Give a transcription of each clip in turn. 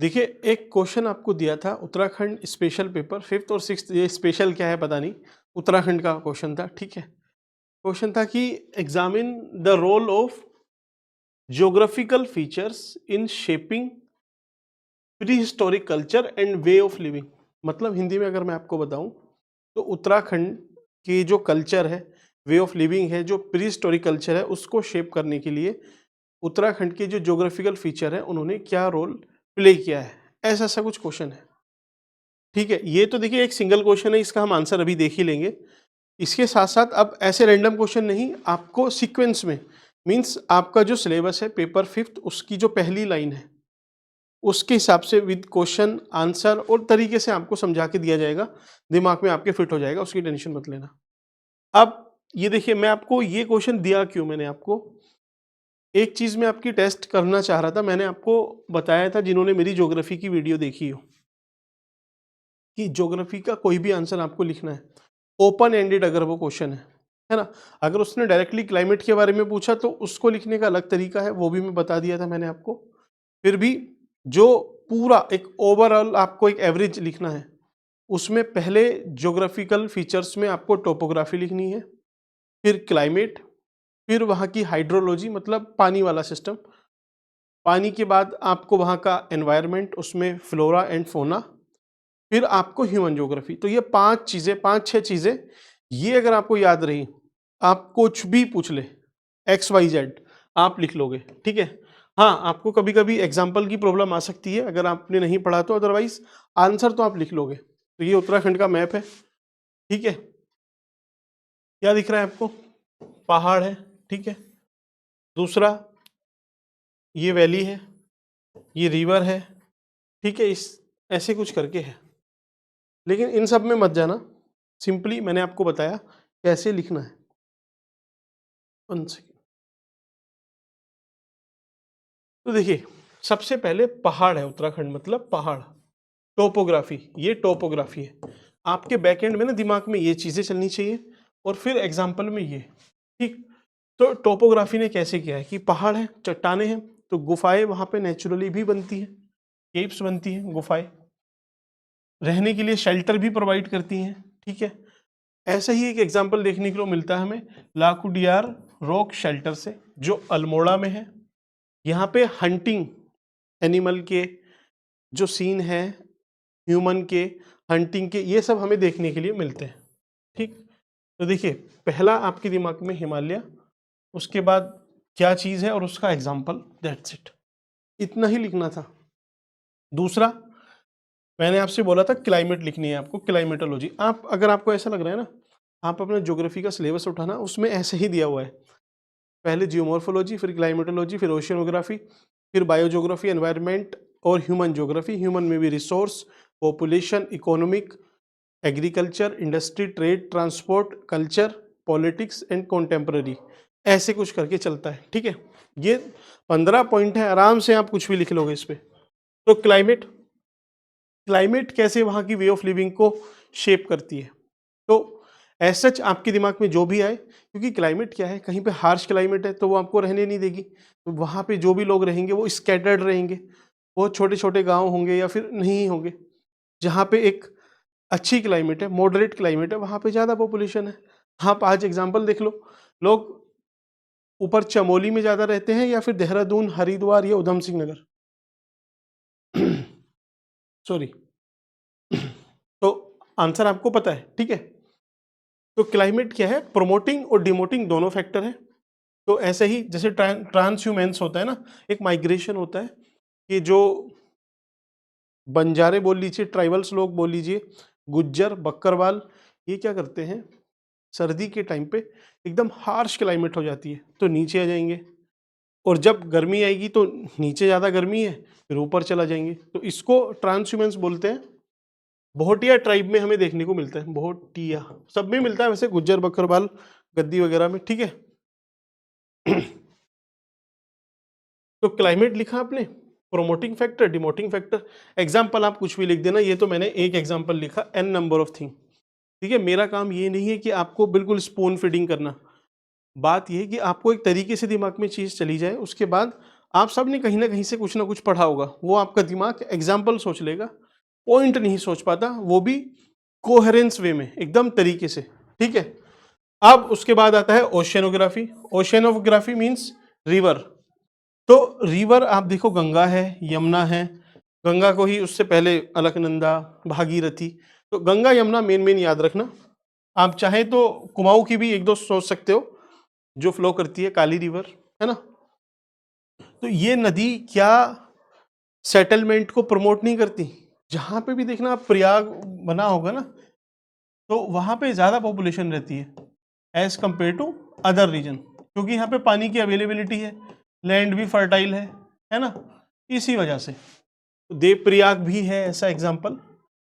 देखिए, एक क्वेश्चन आपको दिया था उत्तराखंड स्पेशल पेपर 5th और 6th, ये स्पेशल क्या है पता नहीं, उत्तराखंड का क्वेश्चन था, ठीक है। क्वेश्चन था कि examine the role of geographical features in shaping pre historic culture and way of living. मतलब हिंदी में अगर मैं आपको बताऊं तो उत्तराखंड की जो कल्चर है, वे ऑफ लिविंग है, जो प्री हिस्टोरिक कल्चर है, उसको शेप करने के लिए उत्तराखंड के जो ज्योग्राफिकल फीचर है उन्होंने क्या रोल प्ले किया है, ऐसा ऐसा कुछ क्वेश्चन है। ठीक है, ये तो देखिए एक सिंगल क्वेश्चन है, इसका हम आंसर अभी देख ही लेंगे। इसके साथ साथ अब ऐसे रैंडम क्वेश्चन नहीं, आपको सीक्वेंस में, मींस आपका जो सिलेबस है पेपर 5th उसकी जो पहली लाइन है उसके हिसाब से विद क्वेश्चन आंसर और तरीके से आपको समझा के दिया जाएगा, दिमाग में आपके फिट हो जाएगा, उसकी टेंशन मत लेना। अब ये देखिए, मैं आपको ये क्वेश्चन दिया क्यों, मैंने आपको एक चीज में आपकी टेस्ट करना चाह रहा था। मैंने आपको बताया था, जिन्होंने मेरी ज्योग्राफी की वीडियो देखी हो, कि ज्योग्राफी का कोई भी आंसर आपको लिखना है ओपन एंडेड, अगर वो क्वेश्चन है ना। अगर उसने डायरेक्टली क्लाइमेट के बारे में पूछा तो उसको लिखने का अलग तरीका है, वो भी मैं बता दिया था मैंने आपको। फिर भी जो पूरा एक ओवरऑल आपको एक एवरेज लिखना है, उसमें पहले ज्योग्राफिकल फीचर्स में आपको टोपोग्राफी लिखनी है, फिर क्लाइमेट, फिर वहाँ की हाइड्रोलॉजी मतलब पानी वाला सिस्टम, पानी के बाद आपको वहाँ का एनवायरनमेंट, उसमें फ्लोरा एंड फोना, फिर आपको ह्यूमन ज्योग्राफी। तो ये 5 चीज़ें, 5-6 चीज़ें, ये अगर आपको याद रही, आप कुछ भी पूछ ले, XYZ आप लिख लोगे, ठीक है। हाँ, आपको कभी-कभी एग्जाम्पल की प्रॉब्लम आ सकती है अगर आपने नहीं पढ़ा तो, अदरवाइज आंसर तो आप लिख लोगे। तो ये उत्तराखंड का मैप है, ठीक है। क्या दिख रहा है आपको? पहाड़ है, ठीक है। दूसरा, ये वैली है, ये रिवर है, ठीक है। इस ऐसे कुछ करके है, लेकिन इन सब में मत जाना, सिंपली मैंने आपको बताया कैसे लिखना है। 1 सेकेंड। तो देखिए, सबसे पहले पहाड़ है, उत्तराखंड मतलब पहाड़, टोपोग्राफी, ये टोपोग्राफी है। आपके बैक एंड में ना दिमाग में ये चीज़ें चलनी चाहिए, और फिर एग्जाम्पल में ये, ठीक। तो टोपोग्राफी ने कैसे किया है कि पहाड़ है, चट्टाने हैं, तो गुफाएं वहाँ पे नेचुरली भी बनती हैं, केव्स बनती हैं, गुफाएं रहने के लिए शेल्टर भी प्रोवाइड करती हैं, ठीक है। ऐसा ही एक एग्जाम्पल देखने को मिलता है हमें लाकुडियार रॉक शेल्टर से, जो अल्मोड़ा में है। यहाँ पे हंटिंग एनिमल के जो सीन है, ह्यूमन के, हंटिंग के, ये सब हमें देखने के लिए मिलते हैं, ठीक। तो देखिए, पहला आपके दिमाग में हिमालय, उसके बाद क्या चीज़ है और उसका एग्जाम्पल, दैट्स इट, इतना ही लिखना था। दूसरा, मैंने आपसे बोला था क्लाइमेट लिखनी है आपको, क्लाइमेटोलॉजी। आप अगर आपको ऐसा लग रहा है ना, आप अपना ज्योग्राफी का सिलेबस उठाना, उसमें ऐसे ही दिया हुआ है, पहले जियोमॉर्फोलॉजी, फिर क्लाइमेटोलॉजी, फिर ओशियनोग्राफी, फिर बायोज्योग्राफी, एनवायरनमेंट और ह्यूमन ज्योग्राफी। ह्यूमन में भी resource, population, economic, agriculture, industry, trade, transport, culture, politics and contemporary, ऐसे कुछ करके चलता है, ठीक है। ये 15 पॉइंट है, आराम से आप कुछ भी लिख लोगे इस पे। तो क्लाइमेट, क्लाइमेट कैसे वहाँ की वे ऑफ लिविंग को शेप करती है, तो एज सच आपके दिमाग में जो भी आए, क्योंकि क्लाइमेट क्या है, कहीं पे हार्श क्लाइमेट है तो वो आपको रहने नहीं देगी, तो वहाँ पे जो भी लोग रहेंगे वो स्कैटर्ड रहेंगे, वो छोटे छोटे गांव होंगे या फिर नहीं होंगे। जहाँ पे एक अच्छी क्लाइमेट है, मॉडरेट क्लाइमेट है, वहाँ पे ज़्यादा पॉपुलेशन है। आप आज एग्जाम्पल देख लो, लोग ऊपर चमोली में ज़्यादा रहते हैं या फिर देहरादून, हरिद्वार या उधम सिंह नगर, सॉरी। तो आंसर आपको पता है, ठीक है। तो क्लाइमेट क्या है, प्रोमोटिंग और डिमोटिंग दोनों फैक्टर है। तो ऐसे ही जैसे ट्रांसह्यूमेंस होता है ना, एक माइग्रेशन होता है, कि जो बंजारे बोल लीजिए, ट्राइबल्स लोग बोल लीजिए, गुज्जर, बक्करवाल, ये क्या करते हैं, सर्दी के टाइम पे एकदम हार्श क्लाइमेट हो जाती है तो नीचे आ जाएंगे, और जब गर्मी आएगी तो नीचे ज़्यादा गर्मी है, फिर ऊपर चला जाएंगे, तो इसको ट्रांसह्यूमेंस बोलते हैं। भोटिया ट्राइब में हमें देखने को मिलता है, भोटिया सब में मिलता है वैसे, गुज्जर, बकरवाल, गद्दी वगैरह में, ठीक है। तो क्लाइमेट लिखा आपने, promoting factor, demoting factor, example आप कुछ भी लिख देना। ये तो मैंने एक एग्जाम्पल लिखा, एन नंबर ऑफ थिंग, ठीक है। मेरा काम ये नहीं है कि आपको बिल्कुल स्पून फीडिंग करना, बात यह है कि आपको एक तरीके से दिमाग में चीज़ चली जाए, उसके बाद आप सब ने कहीं ना कहीं से कुछ ना कुछ पढ़ा होगा, वो आपका दिमाग एग्जाम्पल सोच लेगा, पॉइंट नहीं सोच पाता, वो भी कोहेरेंस वे में, एकदम तरीके से, ठीक है। अब उसके बाद आता है ओशियनोग्राफी। Oceanography means river. तो रिवर आप देखो, गंगा है, यमुना है, गंगा को ही उससे पहले अलकनंदा, भागीरथी। तो गंगा यमुना मेन मेन याद रखना। आप चाहे तो कुमाऊं की भी एक दो सोच सकते हो, जो फ्लो करती है, काली रिवर, है ना। तो ये नदी क्या सेटलमेंट को प्रमोट नहीं करती? जहां पे भी देखना आप प्रयाग बना होगा ना, तो वहां पे ज्यादा पॉपुलेशन रहती है as compare to other region, क्योंकि यहाँ पे पानी की अवेलेबिलिटी है, लैंड भी फर्टाइल है ना, इसी वजह से। देव प्रयाग भी है ऐसा एग्जाम्पल,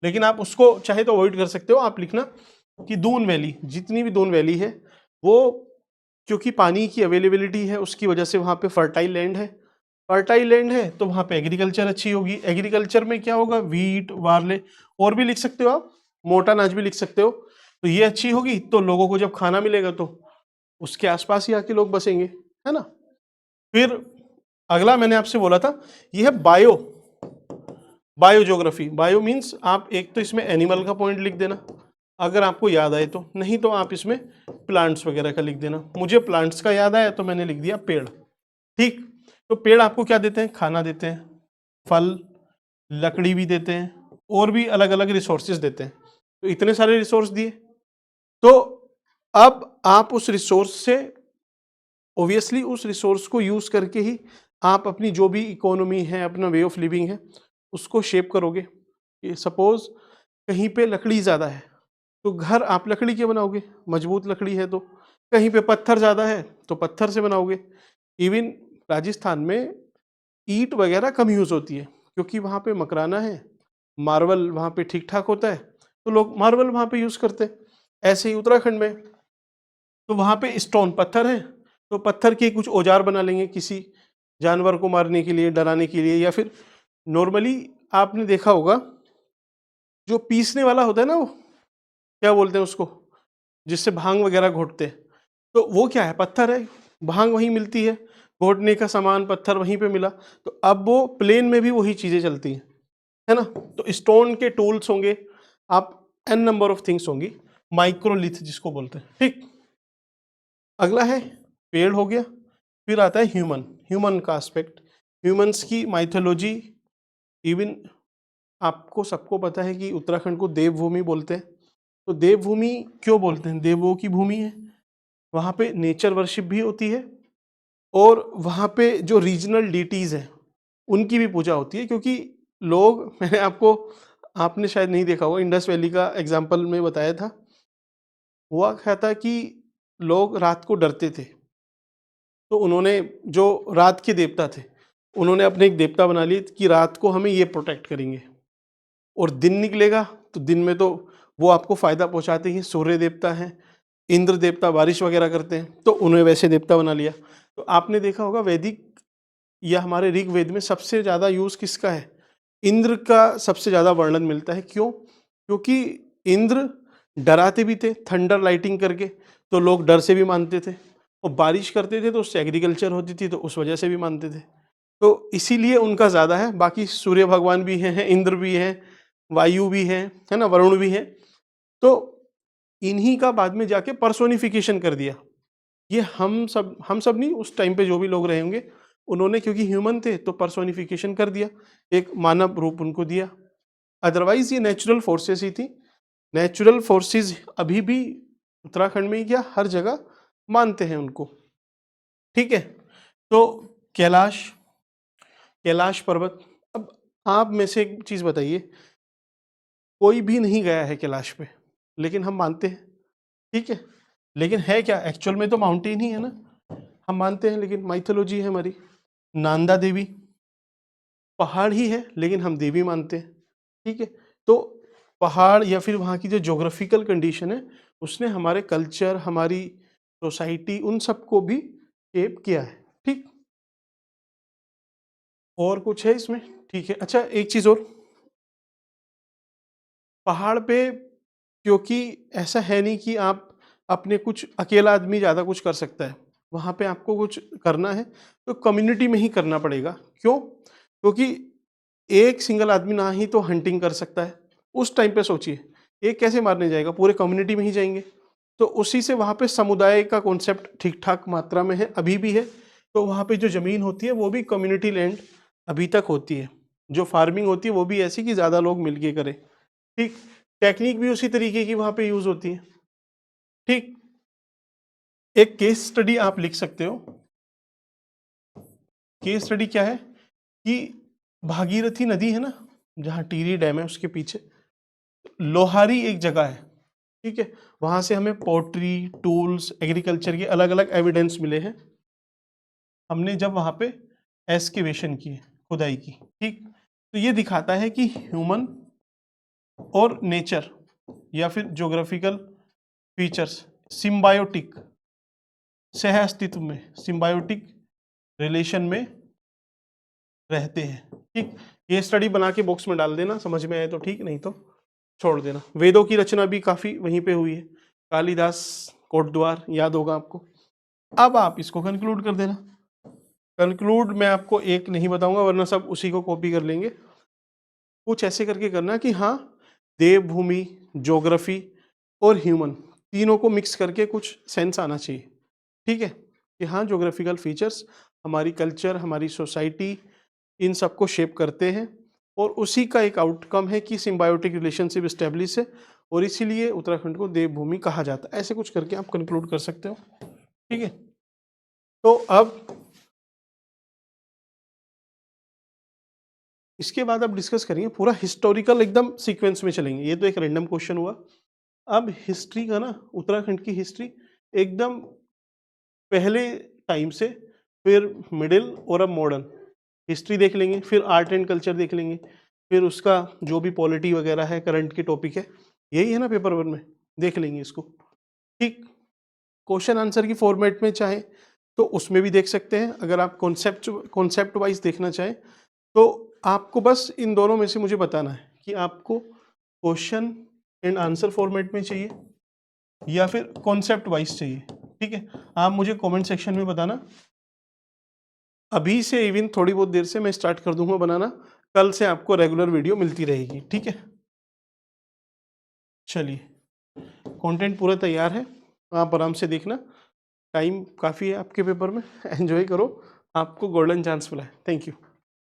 लेकिन आप उसको चाहे तो अवॉइड कर सकते हो। आप लिखना कि दून वैली, जितनी भी दून वैली है वो, क्योंकि पानी की अवेलेबिलिटी है उसकी वजह से वहाँ पे फर्टाइल लैंड है, फर्टाइल लैंड है तो वहाँ पे एग्रीकल्चर अच्छी होगी। एग्रीकल्चर में क्या होगा, वीट, वार्ले, और भी लिख सकते हो आप, मोटा अनाज भी लिख सकते हो। तो ये अच्छी होगी तो लोगों को जब खाना मिलेगा तो उसके आसपास ही आके लोग बसेंगे, है ना। फिर अगला मैंने आपसे बोला था, ये है बायो, बायोज्योग्राफी। बायो मीन्स आप एक तो इसमें एनिमल का पॉइंट लिख देना अगर आपको याद आए तो, नहीं तो आप इसमें प्लांट्स वगैरह का लिख देना। मुझे प्लांट्स का याद आया तो मैंने लिख दिया पेड़, ठीक। तो पेड़ आपको क्या देते हैं, खाना देते हैं, फल, लकड़ी भी देते हैं, और भी अलग अलग रिसोर्सेज देते हैं। तो इतने सारे रिसोर्स दिए, तो अब आप उस रिसोर्स से, ओबियसली उस रिसोर्स को यूज करके ही आप अपनी जो भी इकोनॉमी है, अपना वे ऑफ लिविंग है, उसको शेप करोगे। सपोज कहीं पे लकड़ी ज़्यादा है तो घर आप लकड़ी के बनाओगे, मजबूत लकड़ी है तो। कहीं पे पत्थर ज़्यादा है तो पत्थर से बनाओगे। इवन राजस्थान में ईंट वगैरह कम यूज़ होती है क्योंकि वहाँ पे मकराना है, मार्बल वहाँ पे ठीक ठाक होता है, तो लोग मार्बल वहाँ पे यूज़ करते हैं। ऐसे ही उत्तराखंड में, तो वहाँ पे स्टोन, पत्थर है, तो पत्थर के कुछ औजार बना लेंगे किसी जानवर को मारने के लिए, डराने के लिए। या फिर नॉर्मली आपने देखा होगा जो पीसने वाला होता है ना, वो क्या बोलते हैं उसको, जिससे भांग वगैरह घोटते हैं, तो वो क्या है, पत्थर है, भांग वहीं मिलती है, घोटने का सामान पत्थर वहीं पे मिला। तो अब वो प्लेन में भी वही चीज़ें चलती हैं, है ना। तो स्टोन के टूल्स होंगे, आप एन नंबर ऑफ थिंग्स होंगी, माइक्रोलिथ जिसको बोलते हैं, ठीक। अगला है पेड़ हो गया। फिर आता है ह्यूमन, ह्यूमन का एस्पेक्ट, ह्यूमंस की माइथोलॉजी। इवन आपको सबको पता है कि उत्तराखंड को देवभूमि बोलते हैं। तो देवभूमि क्यों बोलते हैं, देवों की भूमि है, वहाँ पे नेचर वर्शिप भी होती है, और वहाँ पे जो रीजनल डीटीज हैं उनकी भी पूजा होती है। क्योंकि लोग, मैंने आपको, आपने शायद नहीं देखा होगा, इंडस वैली का एग्जाम्पल में बताया था, हुआ क्या था कि लोग रात को डरते थे, तो उन्होंने, जो रात के देवता थे, उन्होंने अपने एक देवता बना लिए कि रात को हमें ये प्रोटेक्ट करेंगे, और दिन निकलेगा तो दिन में तो वो आपको फायदा पहुंचाते ही। सूर्य देवता हैं, इंद्र देवता बारिश वगैरह करते हैं, तो उन्हें वैसे देवता बना लिया। तो आपने देखा होगा वैदिक या हमारे ऋग्वेद में सबसे ज़्यादा यूज किसका है, इंद्र का सबसे ज़्यादा वर्णन मिलता है। क्यों? क्योंकि इंद्र डराते भी थे थंडर लाइटिंग करके, तो लोग डर से भी मानते थे, और बारिश करते थे तो उससे एग्रीकल्चर होती थी, तो उस वजह से भी मानते थे। तो इसीलिए उनका ज़्यादा है। बाकी सूर्य भगवान भी हैं, इंद्र भी हैं, वायु भी है ना, वरुण भी है। तो इन्हीं का बाद में जाके पर्सोनिफिकेशन कर दिया। ये हम सब नहीं, उस टाइम पे जो भी लोग रहे होंगे उन्होंने, क्योंकि ह्यूमन थे तो पर्सोनिफिकेशन कर दिया, एक मानव रूप उनको दिया। अदरवाइज ये नेचुरल फोर्सेस ही थी। नेचुरल फोर्सेस अभी भी उत्तराखंड में ही क्या, हर जगह मानते हैं उनको, ठीक है। तो कैलाश, कैलाश पर्वत। अब आप में से एक चीज बताइए, कोई भी नहीं गया है कैलाश पे, लेकिन हम मानते हैं, ठीक है। लेकिन है क्या, एक्चुअल में तो माउंटेन ही है ना, हम मानते हैं, लेकिन माइथोलॉजी है हमारी। नांदा देवी पहाड़ ही है लेकिन हम देवी मानते हैं, ठीक है। तो पहाड़ या फिर वहाँ की जो ज्योग्राफिकल कंडीशन है, उसने हमारे कल्चर, हमारी सोसाइटी, उन सबको भी शेप किया है, ठीक। और कुछ है इसमें, ठीक है। अच्छा, एक चीज और, पहाड़ पे, क्योंकि ऐसा है नहीं कि आप अपने कुछ, अकेला आदमी ज़्यादा कुछ कर सकता है, वहाँ पे आपको कुछ करना है तो कम्युनिटी में ही करना पड़ेगा। क्यों? क्योंकि एक सिंगल आदमी ना ही तो हंटिंग कर सकता है। उस टाइम पे सोचिए, एक कैसे मारने जाएगा, पूरे कम्युनिटी में ही जाएंगे। तो उसी से वहाँ पे समुदाय का कॉन्सेप्ट ठीक ठाक मात्रा में है, अभी भी है। तो वहाँ पे जो ज़मीन होती है वो भी कम्युनिटी लैंड अभी तक होती है। जो फार्मिंग होती है वो भी ऐसी कि ज़्यादा लोग मिलके करें। ठीक, टेक्निक भी उसी तरीके की वहाँ पे यूज़ होती है। ठीक, एक केस स्टडी आप लिख सकते हो। केस स्टडी क्या है कि भागीरथी नदी है ना, जहाँ टिहरी डैम है उसके पीछे लोहारी एक जगह है, ठीक है। वहां से हमें पोट्री, टूल्स, एग्रीकल्चर के अलग अलग एविडेंस मिले हैं। हमने जब वहां पे एस्केवेशन की, खुदाई की, ठीक, तो ये दिखाता है कि ह्यूमन और नेचर या फिर ज्योग्राफिकल फीचर्स सिम्बायोटिक सह अस्तित्व में, सिम्बायोटिक रिलेशन में रहते हैं। ठीक, ये स्टडी बना के बॉक्स में डाल देना, समझ में आए तो ठीक, नहीं तो छोड़ देना। वेदों की रचना भी काफी वहीं पे हुई है, कालिदास, कोटद्वार, याद होगा आपको। अब आप इसको कंक्लूड कर देना। कंक्लूड मैं आपको एक नहीं बताऊंगा वरना सब उसी को कॉपी कर लेंगे। कुछ ऐसे करके करना कि हाँ, देवभूमि, ज्योग्राफी और ह्यूमन तीनों को मिक्स करके कुछ सेंस आना चाहिए। ठीक है, कि हाँ ज्योग्राफिकल फीचर्स हमारी कल्चर, हमारी सोसाइटी, इन सबको शेप करते हैं और उसी का एक आउटकम है कि सिम्बायोटिक रिलेशनशिप स्टैब्लिश है और इसीलिए उत्तराखंड को देवभूमि कहा जाता है। ऐसे कुछ करके आप कंक्लूड कर सकते हो। ठीक है, तो अब इसके बाद अब डिस्कस करेंगे पूरा हिस्टोरिकल एकदम सीक्वेंस में चलेंगे। ये तो एक रैंडम क्वेश्चन हुआ। अब हिस्ट्री का ना, उत्तराखंड की हिस्ट्री एकदम पहले टाइम से फिर मिडिल और अब मॉडर्न हिस्ट्री देख लेंगे, फिर आर्ट एंड कल्चर देख लेंगे, फिर उसका जो भी पॉलिटी वगैरह है, करंट की टॉपिक है, यही है ना पेपर वन में, देख लेंगे इसको। ठीक, क्वेश्चन आंसर की फॉर्मेट में चाहे तो उसमें भी देख सकते हैं। अगर आप कॉन्सेप्ट वाइज देखना चाहें तो आपको बस इन दोनों में से मुझे बताना है कि आपको क्वेश्चन एंड आंसर फॉर्मेट में चाहिए या फिर कॉन्सेप्ट वाइज चाहिए। ठीक है, आप मुझे कमेंट सेक्शन में बताना। अभी से इवन थोड़ी बहुत देर से मैं स्टार्ट कर दूंगा बनाना, कल से आपको रेगुलर वीडियो मिलती रहेगी। ठीक है, चलिए, कंटेंट पूरा तैयार है, आप आराम से देखना, टाइम काफ़ी है आपके पेपर में, एंजॉय करो, आपको गोल्डन चांस मिला है। Thank you.